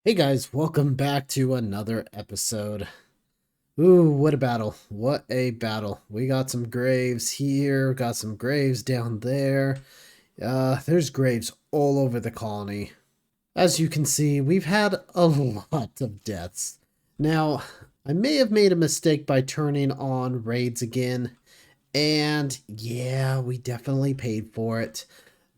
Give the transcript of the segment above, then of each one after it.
Hey guys, welcome back to another episode. Ooh, what a battle. What a battle. We got some graves here, got some graves down there. There's graves all over the colony. As you can see, we've had a lot of deaths. Now, I may have made a mistake by turning on raids again, and yeah, we definitely paid for it.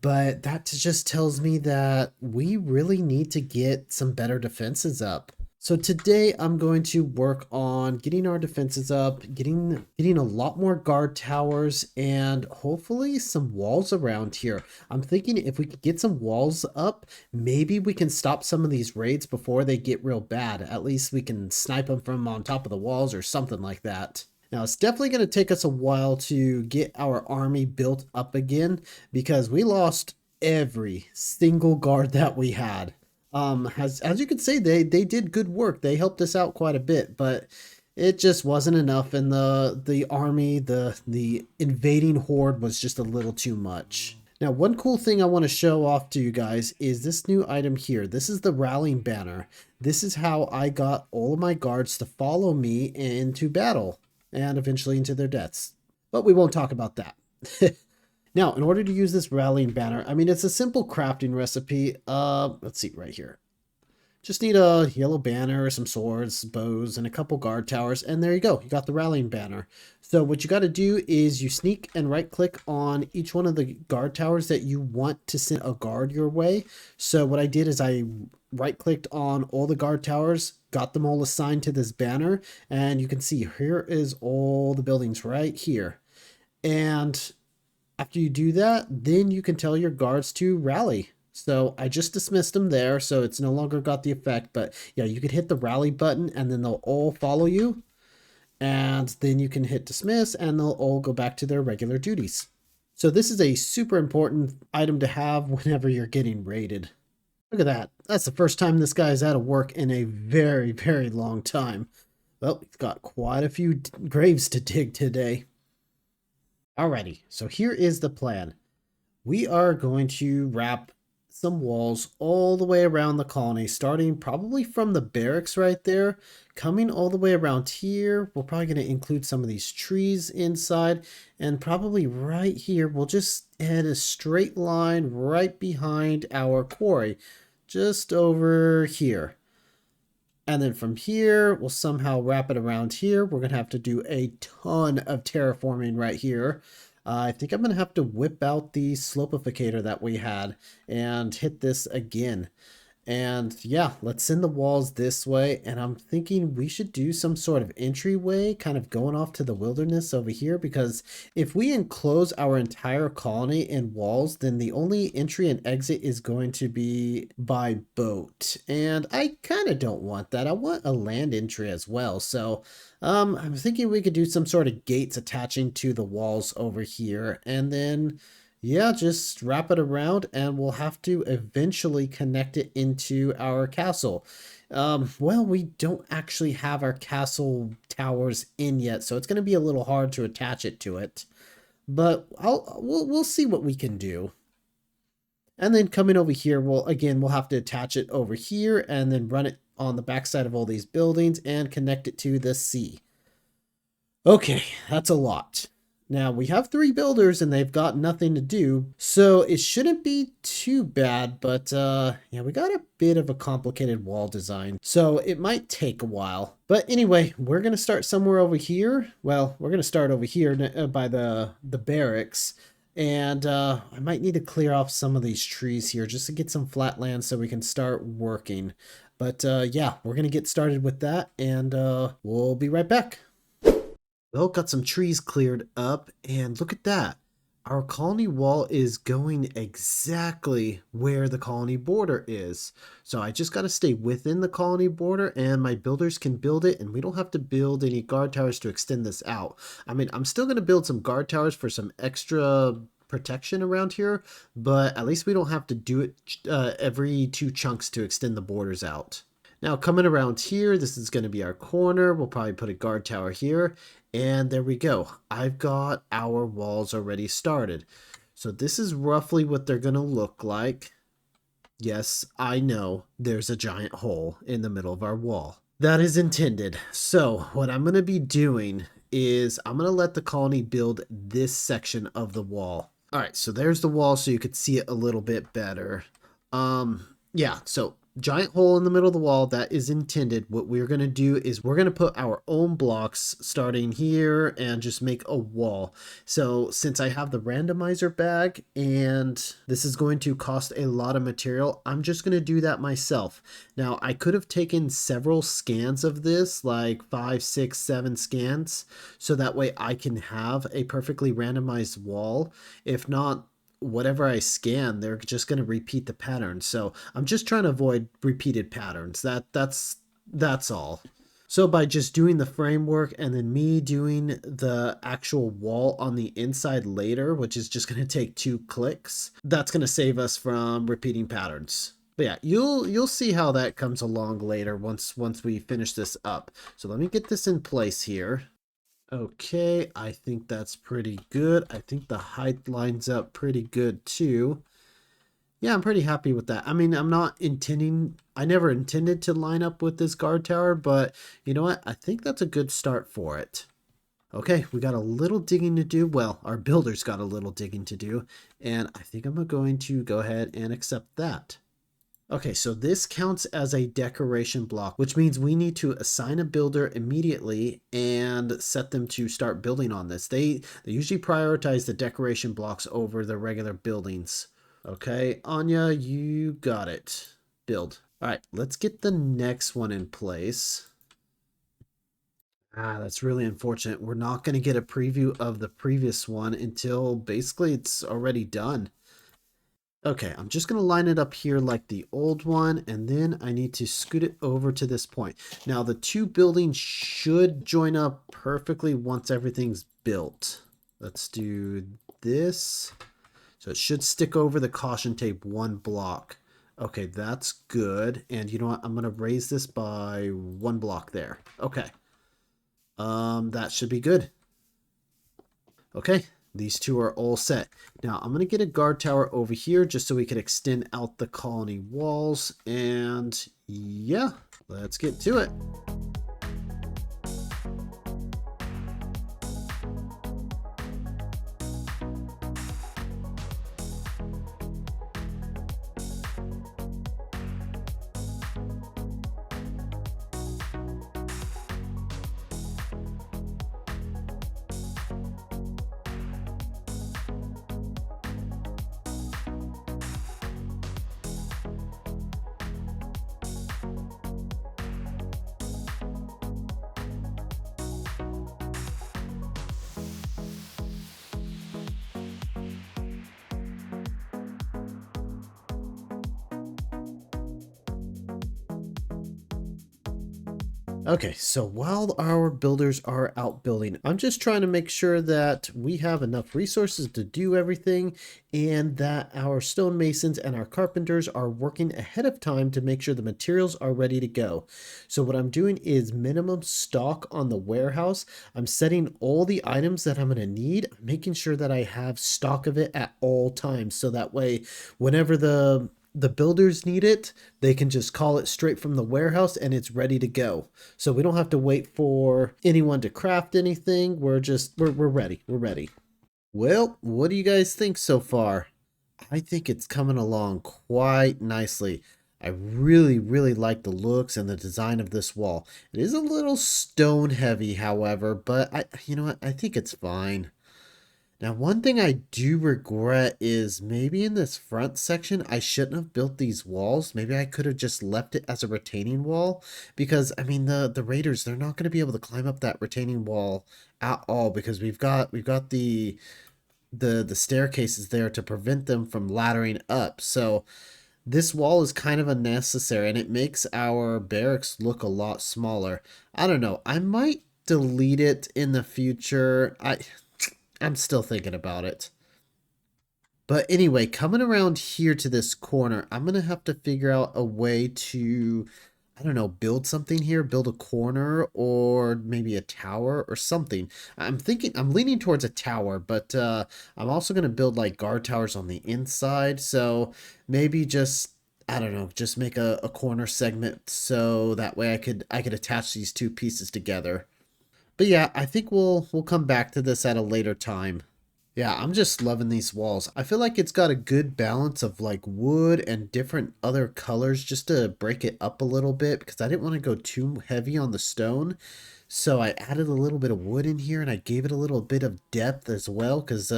But that just tells me that we really need to get some better defenses up. So today I'm going to work on getting our defenses up, getting a lot more guard towers, and hopefully some walls around here. I'm thinking if we could get some walls up, maybe we can stop some of these raids before they get real bad. At least we can snipe them from on top of the walls or something like that. Now, it's definitely going to take us a while to get our army built up again because we lost every single guard that we had. As you can see, they did good work. They helped us out quite a bit, but it just wasn't enough, and the army, the invading horde was just a little too much. Now, one cool thing I want to show off to you guys is this new item here. This is the rallying banner. This is how I got all of my guards to follow me into battle and eventually into their deaths. But we won't talk about that. Now, in order to use this rallying banner, I mean, it's a simple crafting recipe. Let's see right here. Just need a yellow banner, some swords, bows, and a couple guard towers, and there you go. You got the rallying banner. So what you got to do is you sneak and right-click on each one of the guard towers that you want to send a guard your way. So what I did is I right-clicked on all the guard towers, got them all assigned to this banner, and you can see here is all the buildings right here. And after you do that, then you can tell your guards to rally. So I just dismissed them there, so it's no longer got the effect. But yeah, you could hit the rally button and then they'll all follow you. And then you can hit dismiss and they'll all go back to their regular duties. So this is a super important item to have whenever you're getting raided. Look at that. That's the first time this guy is out of work in a very, very long time. Well, we've got quite a few graves to dig today. Alrighty, so here is the plan. We are going to wrap some walls all the way around the colony, starting probably from the barracks right there, coming all the way around here. We're probably going to include some of these trees inside, and probably right here, we'll just head a straight line right behind our quarry, just over here. And then from here, we'll somehow wrap it around here. We're going to have to do a ton of terraforming right here. I think I'm going to have to whip out the slopificator that we had and hit this again. And yeah, let's send the walls this way. And I'm thinking we should do some sort of entryway kind of going off to the wilderness over here, because if we enclose our entire colony in walls, then the only entry and exit is going to be by boat. And I kind of don't want that. I want a land entry as well. So I'm thinking we could do some sort of gates attaching to the walls over here. And then yeah, just wrap it around and we'll have to eventually connect it into our castle. Well, we don't actually have our castle towers in yet, so it's going to be a little hard to attach it to it. But we'll see what we can do. And then coming over here, we'll have to attach it over here and then run it on the backside of all these buildings and connect it to the sea. Okay, that's a lot. Now, we have 3 builders and they've got nothing to do, so it shouldn't be too bad, but yeah, we got a bit of a complicated wall design, so it might take a while. But anyway, we're going to start somewhere over here. Well, we're going to start over here by the barracks, and I might need to clear off some of these trees here just to get some flat land so we can start working. But yeah, we're going to get started with that, and we'll be right back. Well, got some trees cleared up, and look at that. Our colony wall is going exactly where the colony border is. So I just got to stay within the colony border, and my builders can build it, and we don't have to build any guard towers to extend this out. I mean, I'm still going to build some guard towers for some extra protection around here, but at least we don't have to do it every 2 chunks to extend the borders out. Now coming around here, this is going to be our corner. We'll probably put a guard tower here. And there we go. I've got our walls already started. So this is roughly what they're going to look like. Yes, I know there's a giant hole in the middle of our wall. That is intended. So what I'm going to be doing is I'm going to let the colony build this section of the wall. All right, so there's the wall so you could see it a little bit better. Yeah, so giant hole in the middle of the wall, that is intended. What we're going to do is we're going to put our own blocks starting here and just make a wall. So since I have the randomizer bag and this is going to cost a lot of material, I'm just going to do that myself. Now I could have taken several scans of this, like 5, 6, 7 scans, so that way I can have a perfectly randomized wall. If not, whatever I scan, they're just going to repeat the pattern. So I'm just trying to avoid repeated patterns. That's all. So by just doing the framework and then me doing the actual wall on the inside later, which is just going to take 2 clicks, that's going to save us from repeating patterns. But yeah, you'll see how that comes along later once we finish this up. So let me get this in place here. Okay, I think that's pretty good. I think the height lines up pretty good too. Yeah, I'm pretty happy with that. I mean, I never intended to line up with this guard tower, but you know what? I think that's a good start for it. Okay, we got a little digging to do. Well, our builders got a little digging to do, and I think I'm going to go ahead and accept that. Okay, so this counts as a decoration block, which means we need to assign a builder immediately and set them to start building on this. They usually prioritize the decoration blocks over the regular buildings. Okay, Anya, you got it. Build. All right, let's get the next one in place. Ah, that's really unfortunate. We're not going to get a preview of the previous one until basically it's already done. Okay, I'm just going to line it up here like the old one, and then I need to scoot it over to this point. Now, the 2 buildings should join up perfectly once everything's built. Let's do this. So it should stick over the caution tape 1 block. Okay, that's good. And you know what? I'm going to raise this by 1 block there. Okay. That should be good. Okay, these 2 are all set. Now I'm going to get a guard tower over here just so we can extend out the colony walls. And yeah, let's get to it. Okay, so while our builders are out building, I'm just trying to make sure that we have enough resources to do everything and that our stonemasons and our carpenters are working ahead of time to make sure the materials are ready to go. So what I'm doing is minimum stock on the warehouse. I'm setting all the items that I'm going to need, making sure that I have stock of it at all times. So that way, whenever the builders need it, they can just call it straight from the warehouse and it's ready to go. So we don't have to wait for anyone to craft anything. We're ready. We're ready. Well, what do you guys think so far? I think it's coming along quite nicely. I really like the looks and the design of this wall. It is a little stone heavy, however, but you know what? I think it's fine. Now, one thing I do regret is maybe in this front section, I shouldn't have built these walls. Maybe I could have just left it as a retaining wall because, I mean, the raiders, they're not going to be able to climb up that retaining wall at all because we've got the staircases there to prevent them from laddering up. So this wall is kind of unnecessary and it makes our barracks look a lot smaller. I don't know. I might delete it in the future. I'm still thinking about it. But anyway, coming around here to this corner, I'm going to have to figure out a way to, I don't know, build something here, build a corner or maybe a tower or something. I'm leaning towards a tower, but I'm also going to build like guard towers on the inside. So maybe just I don't know, just make a corner segment so that way I could attach these two pieces together. But yeah, I think we'll come back to this at a later time. Yeah, I'm just loving these walls. I feel like it's got a good balance of like wood and different other colors just to break it up a little bit because I didn't want to go too heavy on the stone. So I added a little bit of wood in here and I gave it a little bit of depth as well because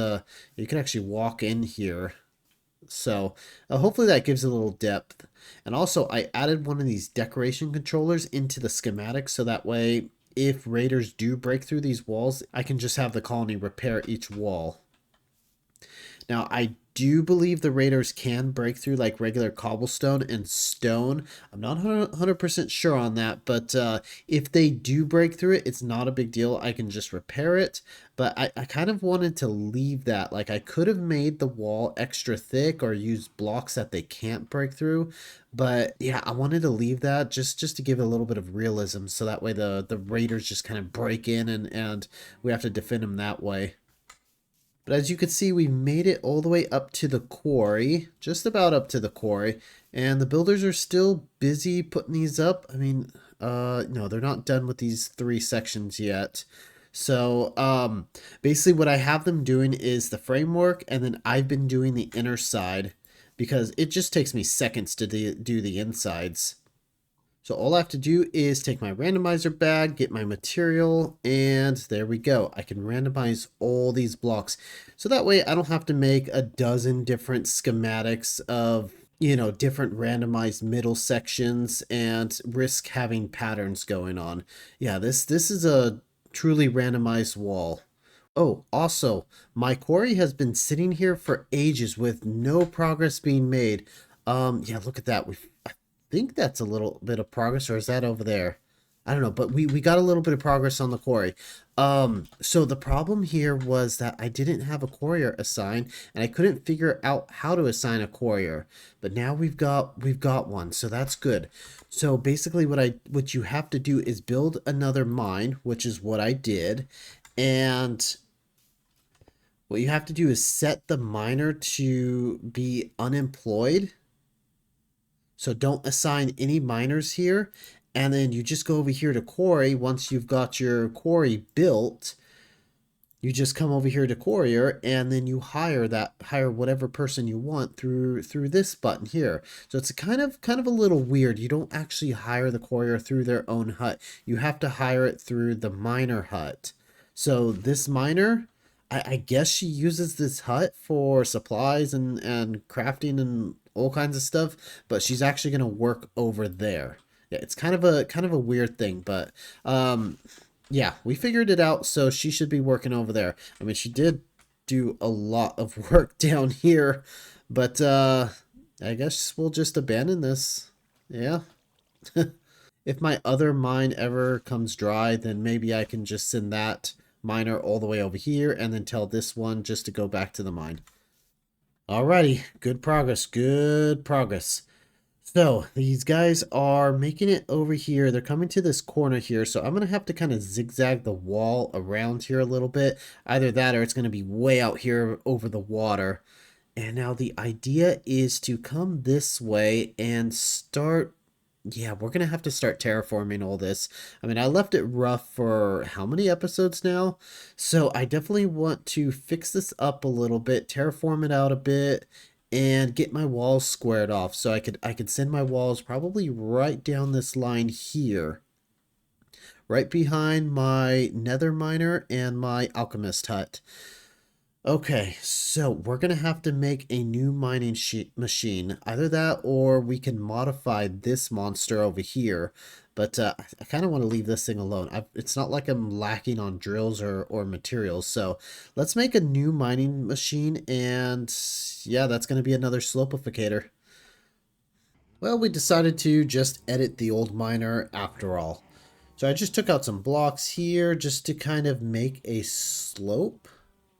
you can actually walk in here. So hopefully that gives it a little depth. And also I added one of these decoration controllers into the schematic so that way if raiders do break through these walls, I can just have the colony repair each wall. Now, I do believe the raiders can break through like regular cobblestone and stone. I'm not 100% sure on that, but if they do break through it, it's not a big deal. I can just repair it. But I kind of wanted to leave that. Like I could have made the wall extra thick or used blocks that they can't break through. But yeah, I wanted to leave that just to give it a little bit of realism. So that way the raiders just kind of break in and we have to defend them that way. But as you can see, we made it all the way up to the quarry, just about up to the quarry, and the builders are still busy putting these up. I mean, no, they're not done with these 3 sections yet. So, basically what I have them doing is the framework, and then I've been doing the inner side because it just takes me seconds to do the insides. So all I have to do is take my randomizer bag, get my material, and there we go. I can randomize all these blocks. So that way I don't have to make a dozen different schematics of, different randomized middle sections and risk having patterns going on. Yeah, this is a truly randomized wall. Oh, also, my quarry has been sitting here for ages with no progress being made. Yeah, look at that. I think that's a little bit of progress, or is that over there? I don't know, but we got a little bit of progress on the quarry. So the problem here was that I didn't have a quarrier assigned, and I couldn't figure out how to assign a quarrier. But now we've got one, so that's good. So basically, what you have to do is build another mine, which is what I did, and what you have to do is set the miner to be unemployed. So don't assign any miners here. And then you just go over here to quarry. Once you've got your quarry built, you just come over here to quarrier and then you hire whatever person you want through this button here. So it's kind of a little weird. You don't actually hire the quarrier through their own hut. You have to hire it through the miner hut. So this miner, I guess she uses this hut for supplies and crafting and all kinds of stuff, but she's actually going to work over there. Yeah, it's kind of a weird thing, but yeah, we figured it out, so she should be working over there. I mean, she did do a lot of work down here, but I guess we'll just abandon this. Yeah. If my other mine ever comes dry, then maybe I can just send that miner all the way over here and then tell this one just to go back to the mine. Alrighty, good progress, good progress. So these guys are making it over here. They're coming to this corner here. So I'm going to have to kind of zigzag the wall around here a little bit. Either that or it's going to be way out here over the water. And now the idea is to come this way and start. Yeah, we're going to have to start terraforming all this. I mean, I left it rough for how many episodes now? So I definitely want to fix this up a little bit, terraform it out a bit, and get my walls squared off. So I could send my walls probably right down this line here. Right behind my nether miner and my alchemist hut. Okay, so we're going to have to make a new mining machine. Either that or we can modify this monster over here. But I kind of want to leave this thing alone. It's not like I'm lacking on drills or materials. So let's make a new mining machine. And yeah, that's going to be another slopificator. Well, we decided to just edit the old miner after all. So I just took out some blocks here just to kind of make a slope.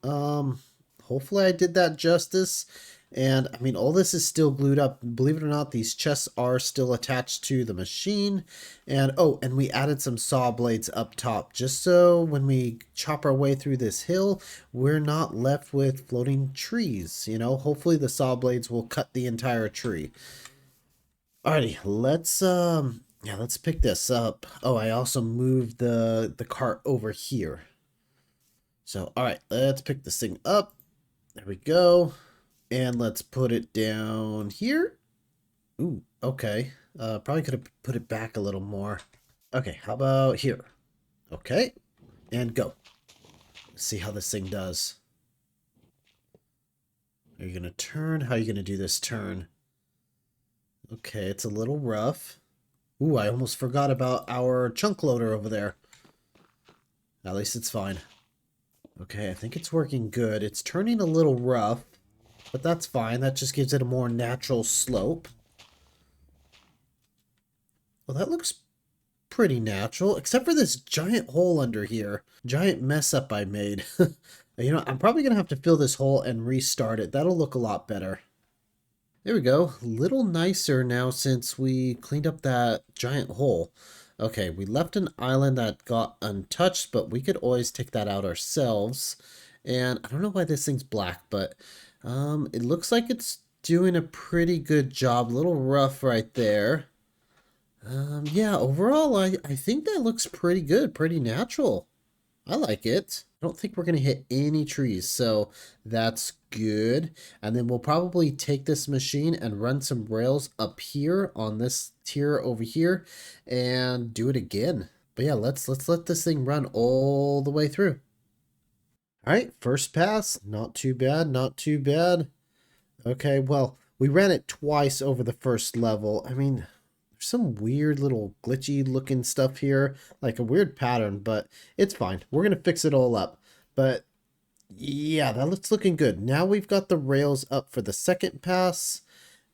Hopefully I did that justice. And I mean, all this is still glued up. Believe it or not, these chests are still attached to the machine. And oh, and we added some saw blades up top just so when we chop our way through this hill, we're not left with floating trees. Hopefully the saw blades will cut the entire tree. Alrighty, let's pick this up. Oh, I also moved the cart over here. So, alright, let's pick this thing up. There we go. And let's put it down here. Ooh, okay. Probably could have put it back a little more. Okay, how about here? Okay, and go. Let's see how this thing does. Are you gonna turn? How are you gonna do this turn? Okay, it's a little rough. Ooh, I almost forgot about our chunk loader over there. At least it's fine. Okay, I think it's working good. It's turning a little rough, but that's fine. That just gives it a more natural slope. Well, that looks pretty natural, except for this giant hole under here. Giant mess up I made. You know, I'm probably going to have to fill this hole and restart it. That'll look a lot better. There we go. A little nicer now since we cleaned up that giant hole. Okay, we left an island that got untouched, but we could always take that out ourselves. And I don't know why this thing's black, but it looks like it's doing a pretty good job. A little rough right there. Yeah, overall, I think that looks pretty good, pretty natural. I like it. I don't think we're going to hit any trees, so that's good. And then we'll probably take this machine and run some rails up here on this tier over here and do it again. But yeah, let's let this thing run all the way through. All right, first pass. Not too bad, not too bad. Okay, well, we ran it twice over the first level. I mean, some weird little glitchy looking stuff here, like a weird pattern, but it's fine. We're going to fix it all up. But yeah, that looks looking good. Now we've got the rails up for the second pass,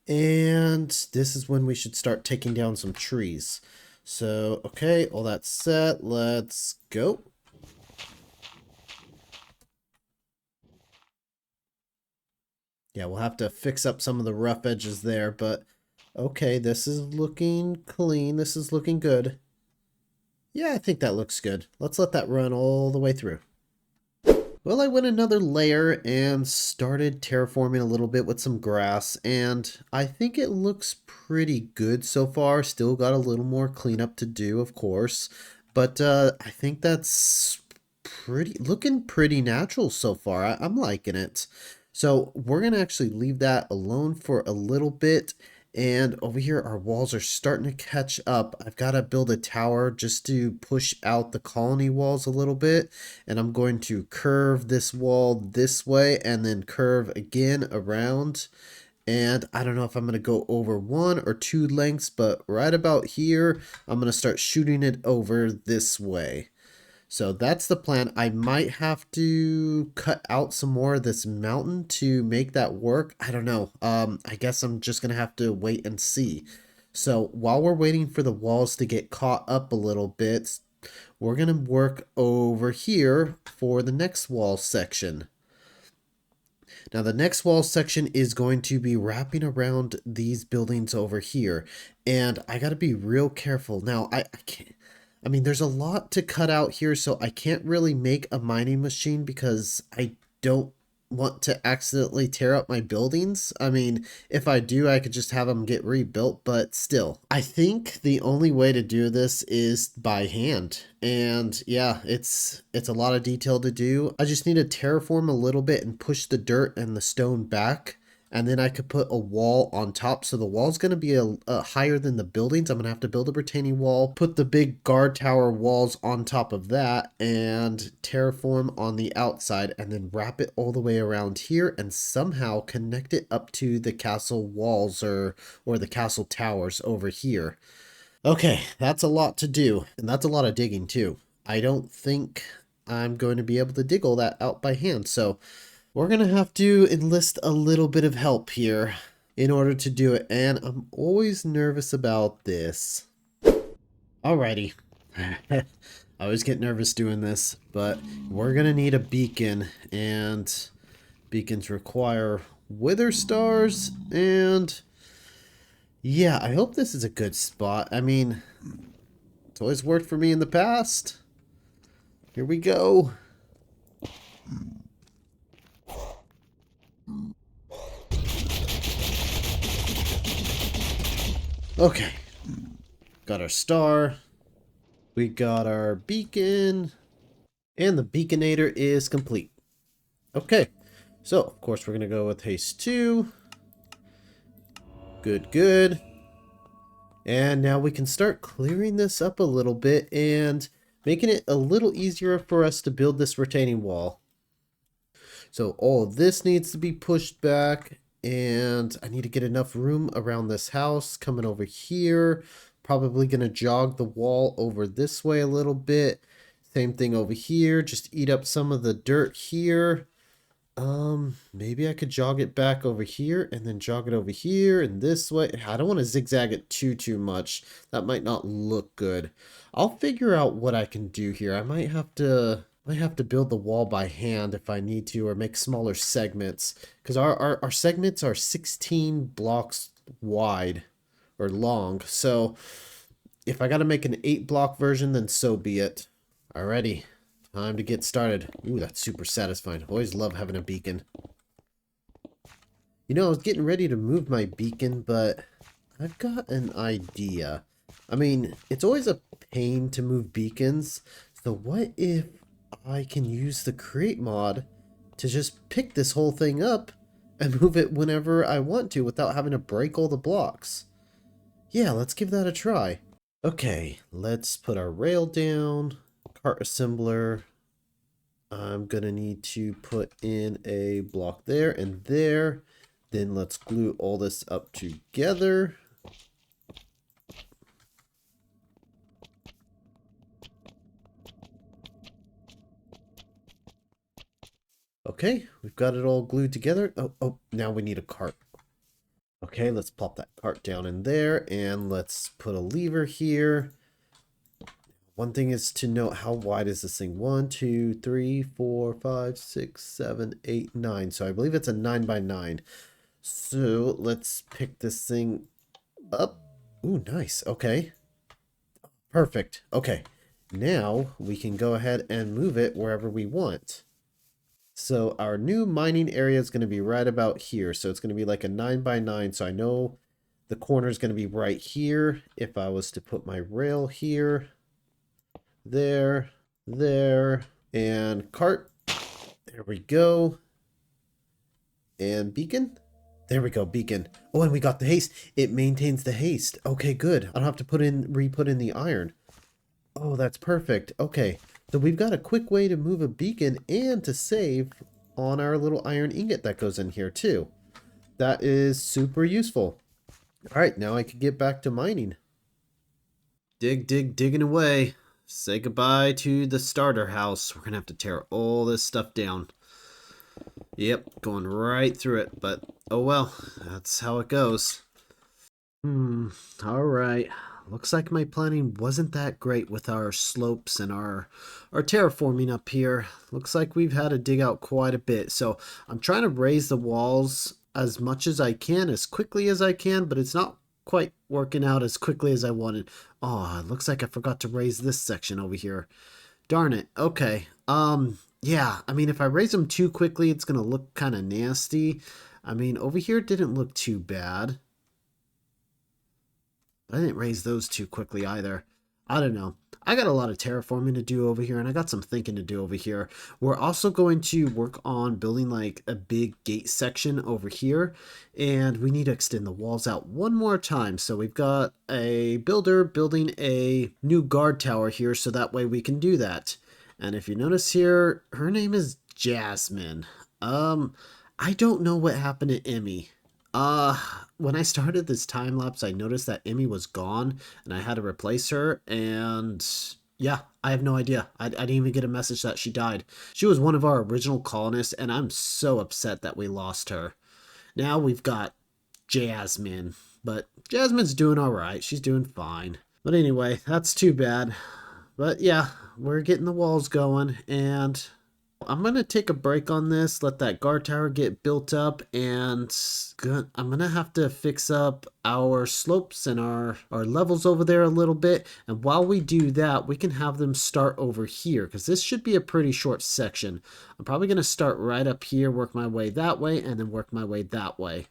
and this is when we should start taking down some trees. So, okay, all that's set. Let's go. Yeah, we'll have to fix up some of the rough edges there, but okay, this is looking clean. This is looking good. Yeah, I think that looks good. Let's let that run all the way through. Well, I went another layer and started terraforming a little bit with some grass, and I think it looks pretty good so far. Still got a little more cleanup to do, of course, but I think that's looking pretty natural so far. I'm liking it. So we're going to actually leave that alone for a little bit. And over here, our walls are starting to catch up. I've got to build a tower just to push out the colony walls a little bit. And I'm going to curve this wall this way and then curve again around. And I don't know if I'm going to go over 1 or 2 lengths, but right about here, I'm going to start shooting it over this way. So that's the plan. I might have to cut out some more of this mountain to make that work. I don't know. I guess I'm just going to have to wait and see. So while we're waiting for the walls to get caught up a little bit, we're going to work over here for the next wall section. Now the next wall section is going to be wrapping around these buildings over here. And I got to be real careful. Now I can't. I mean, there's a lot to cut out here, so I can't really make a mining machine because I don't want to accidentally tear up my buildings. I mean, if I do, I could just have them get rebuilt, but still. I think the only way to do this is by hand. And yeah, it's a lot of detail to do. I just need to terraform a little bit and push the dirt and the stone back. And then I could put a wall on top. So the wall's going to be a higher than the buildings. I'm going to have to build a retaining wall, put the big guard tower walls on top of that, and terraform on the outside, and then wrap it all the way around here and somehow connect it up to the castle walls or the castle towers over here. Okay, that's a lot to do, and that's a lot of digging too. I don't think I'm going to be able to dig all that out by hand, so we're going to have to enlist a little bit of help here in order to do it, and I'm always nervous about this. Alrighty. I always get nervous doing this, but we're going to need a beacon, and beacons require wither stars, and yeah, I hope this is a good spot. I mean, it's always worked for me in the past. Here we go. Okay, got our star. We got our beacon. And the beaconator is complete. Okay, so of course we're going to go with haste 2. Good, good. And now we can start clearing this up a little bit and making it a little easier for us to build this retaining wall. So all of this needs to be pushed back, and I need to get enough room around this house coming over here. Probably going to jog the wall over this way a little bit. Same thing over here, just eat up some of the dirt here. Maybe I could jog it back over here and then jog it over here and this way. I don't want to zigzag it too much. That might not look good. I'll figure out what I can do here. I might have to build the wall by hand if I need to, or make smaller segments, because our segments are 16 blocks wide or long. So if I got to make an 8-block version, then so be it. Alrighty. Time to get started. Ooh, that's super satisfying. Always love having a beacon. You know, I was getting ready to move my beacon, but I've got an idea. I mean, it's always a pain to move beacons. So what if I can use the create mod to just pick this whole thing up and move it whenever I want to without having to break all the blocks? Yeah, let's give that a try. Okay, let's put our rail down. Cart assembler. I'm gonna need to put in a block there and there. Then let's glue all this up together. Okay, we've got it all glued together. Oh, now we need a cart. Okay, let's plop that cart down in there, and let's put a lever here. One thing is to note, how wide is this thing? 1, 2, 3, 4, 5, 6, 7, 8, 9. So I believe it's a 9x9. So let's pick this thing up. Ooh, nice. Okay. Perfect. Okay. Now we can go ahead and move it wherever we want. So our new mining area is going to be right about here. So it's going to be like a 9x9. So I know the corner is going to be right here. If I was to put my rail here, there, and cart. There we go. And beacon. There we go, beacon. Oh, and we got the haste. It maintains the haste. Okay, good. I don't have to re-put in the iron. Oh, that's perfect. Okay, so we've got a quick way to move a beacon and to save on our little iron ingot that goes in here too. That is super useful. All right, now I can get back to mining. Digging away. Say goodbye to the starter house. We're gonna have to tear all this stuff down. Yep, going right through it, but oh well, that's how it goes. Alright. Looks like my planning wasn't that great with our slopes and our terraforming up here. Looks like we've had to dig out quite a bit. So I'm trying to raise the walls as much as I can, as quickly as I can, but it's not quite working out as quickly as I wanted. Oh, it looks like I forgot to raise this section over here. Darn it. Okay. Yeah, I mean, if I raise them too quickly, it's going to look kind of nasty. I mean, over here it didn't look too bad. I didn't raise those too quickly either. I don't know. I got a lot of terraforming to do over here, and I got some thinking to do over here. We're also going to work on building like a big gate section over here, and we need to extend the walls out one more time. So we've got a builder building a new guard tower here, so that way we can do that. And if you notice here, her name is Jasmine. I don't know what happened to Emmy. When I started this time lapse, I noticed that Emmy was gone and I had to replace her. And yeah, I have no idea. I didn't even get a message that she died. She was one of our original colonists, and I'm so upset that we lost her. Now we've got Jasmine, but Jasmine's doing all right. She's doing fine. But anyway, that's too bad. But yeah, we're getting the walls going, and I'm going to take a break on this, let that guard tower get built up, and I'm going to have to fix up our slopes and our levels over there a little bit. And while we do that, we can have them start over here, because this should be a pretty short section. I'm probably going to start right up here, work my way that way, and then work my way that way.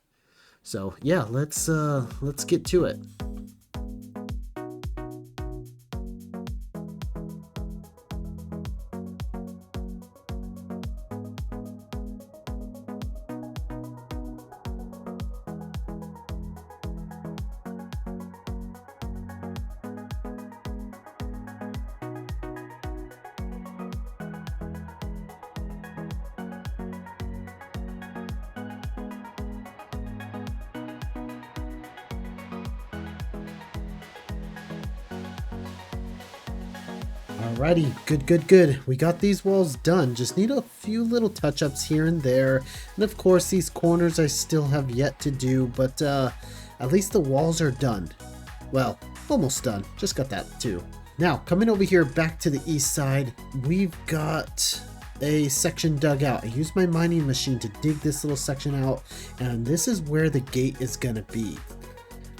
So yeah, let's get to it. Alrighty, good. We got these walls done. Just need a few little touch-ups here and there. And of course, these corners I still have yet to do, but at least the walls are done. Well, almost done. Just got that too. Now, coming over here back to the east side, we've got a section dug out. I used my mining machine to dig this little section out, and this is where the gate is gonna be.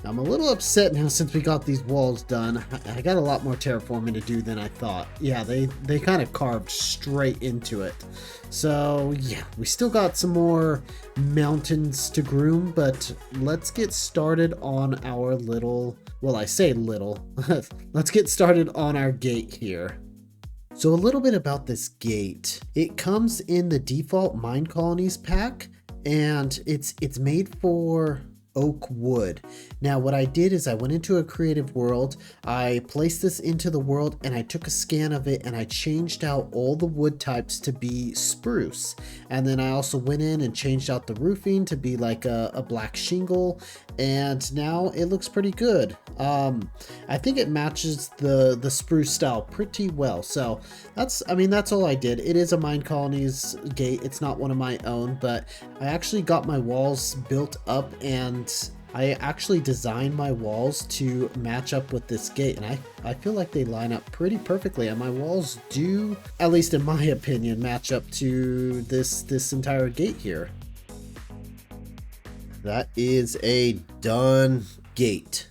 Now, I'm a little upset now since we got these walls done. I got a lot more terraforming to do than I thought. Yeah, they kind of carved straight into it. So yeah, we still got some more mountains to groom, but let's get started on our little, well, I say little, let's get started on our gate here. So a little bit about this gate. It comes in the default Minecolonies pack, and it's made for oak wood. Now what I did is I went into a creative world, I placed this into the world, and I took a scan of it and I changed out all the wood types to be spruce. And then I also went in and changed out the roofing to be like a black shingle, and now it looks pretty good. I think it matches the spruce style pretty well. So that's all I did. It is a Minecolonies gate. It's not one of my own, but I actually got my walls built up, and I actually designed my walls to match up with this gate, and I feel like they line up pretty perfectly, and my walls do, at least in my opinion, match up to this entire gate here. That is a done gate.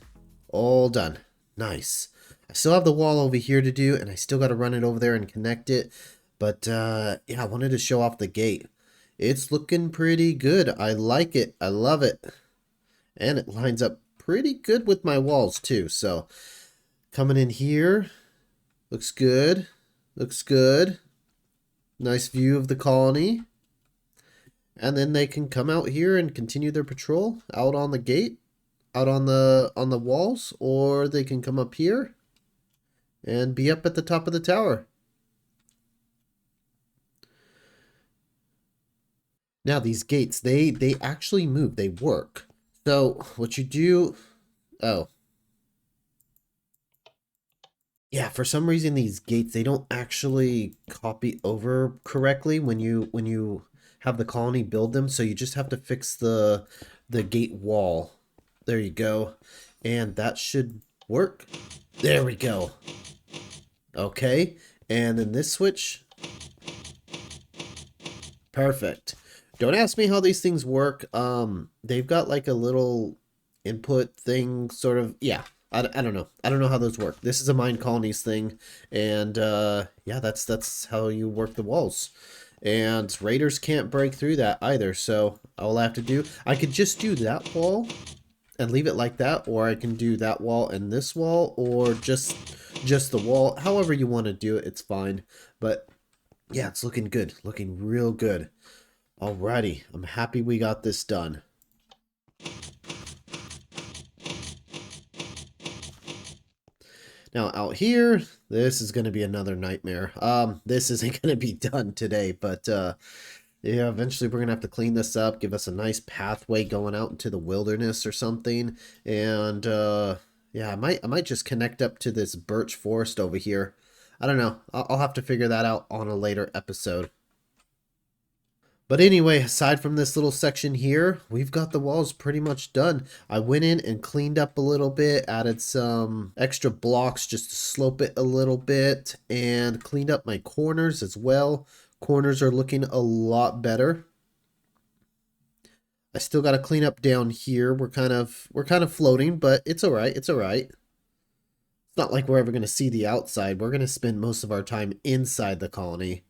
All done. Nice. I still have the wall over here to do, and I still got to run it over there and connect it, but yeah, I wanted to show off the gate. It's looking pretty good. I like it. I love it. And it lines up pretty good with my walls too. So coming in here, looks good. Looks good. Nice view of the colony. And then they can come out here and continue their patrol out on the gate, out on the walls, or they can come up here and be up at the top of the tower. Now these gates, they actually move, they work. So what you do, oh. Yeah, for some reason these gates, they don't actually copy over correctly when you have the colony build them, so you just have to fix the gate wall. There you go. And that should work. There we go. Okay. And then this switch. Perfect. Don't ask me how these things work. They've got like a little input thing, sort of. Yeah, I don't know. I don't know how those work. This is a Minecolonies thing, and yeah, that's how you work the walls. And raiders can't break through that either. So all I have to do, I could just do that wall and leave it like that, or I can do that wall and this wall, or just the wall. However you want to do it, it's fine. But yeah, it's looking good, looking real good. Alrighty, I'm happy we got this done. Now out here, this is going to be another nightmare. This isn't going to be done today, but yeah, eventually we're going to have to clean this up, give us a nice pathway going out into the wilderness or something. And yeah, I might just connect up to this birch forest over here. I don't know. I'll have to figure that out on a later episode. But anyway, aside from this little section here, we've got the walls pretty much done. I went in and cleaned up a little bit, added some extra blocks just to slope it a little bit, and cleaned up my corners as well. Corners are looking a lot better. I still got to clean up down here. We're kind of floating, but it's all right. It's all right. It's not like we're ever going to see the outside. We're going to spend most of our time inside the colony.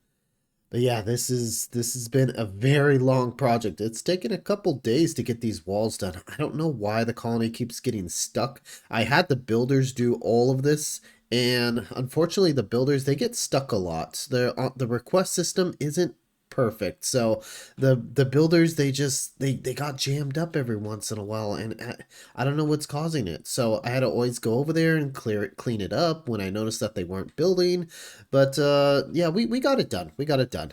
But yeah, this has been a very long project. It's taken a couple days to get these walls done. I don't know why the colony keeps getting stuck. I had the builders do all of this, and unfortunately the builders, they get stuck a lot. The request system isn't perfect. So the builders, they got jammed up every once in a while, and I don't know what's causing it. So I had to always go over there and clean it up when I noticed that they weren't building. But yeah, we got it done. We got it done.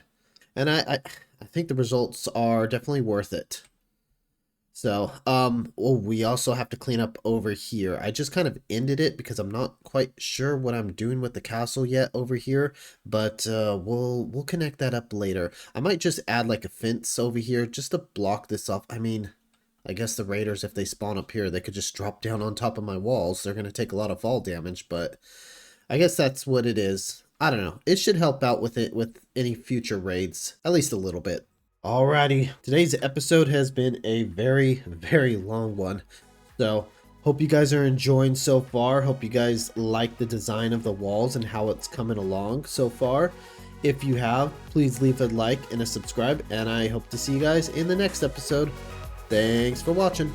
And I think the results are definitely worth it. So, well, we also have to clean up over here. I just kind of ended it because I'm not quite sure what I'm doing with the castle yet over here, but we'll connect that up later. I might just add like a fence over here just to block this off. I mean, I guess the raiders, if they spawn up here, they could just drop down on top of my walls. They're going to take a lot of fall damage, but I guess that's what it is. I don't know. It should help out with it with any future raids, at least a little bit. Alrighty, today's episode has been a very, very long one. So, hope you guys are enjoying so far. Hope you guys like the design of the walls and how it's coming along so far. If you have, please leave a like and a subscribe, and I hope to see you guys in the next episode. Thanks for watching.